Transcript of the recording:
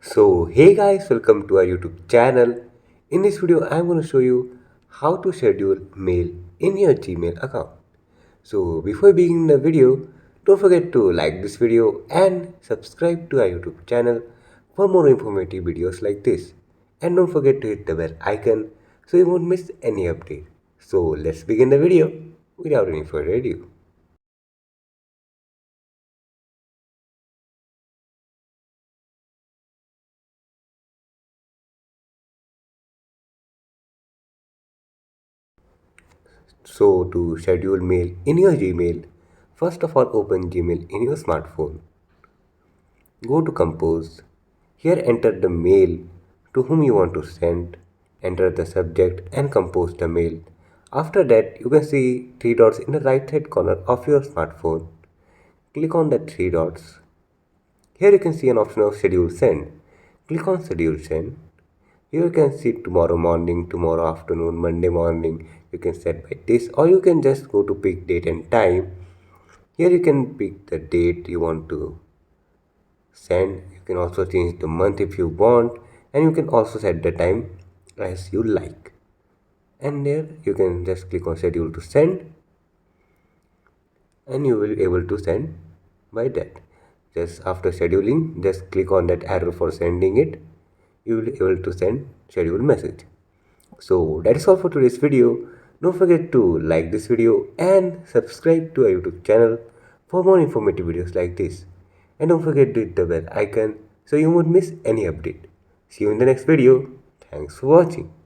So hey guys, welcome to our YouTube channel. In this video I'm going to show you how to schedule mail in your Gmail account. So before beginning the video, don't forget to like this video and subscribe to our YouTube channel for more informative videos like this. And don't forget to hit the bell icon so you won't miss any update. So let's begin the video without any further ado. So to schedule mail in your Gmail, first of all open Gmail in your smartphone. Go to Compose. Here enter the mail to whom you want to send. Enter the subject and compose the mail. After that, you can see three dots in the right side corner of your smartphone. Click on the three dots. Here you can see an option of schedule send. Click on schedule send. Here you can see tomorrow morning, tomorrow afternoon, Monday morning. You can set by this, or you can just go to pick date and time. Here you can pick the date you want to send. You can also change the month if you want, and you can also set the time as you like. And there you can just click on schedule to send, and you will be able to send by that. Just after scheduling, just click on that arrow for sending it. You will be able to send scheduled message. So that is all for today's video. Don't forget to like this video and subscribe to our YouTube channel for more informative videos like this. And don't forget to hit the bell icon so you won't miss any update. See you in the next video. Thanks for watching.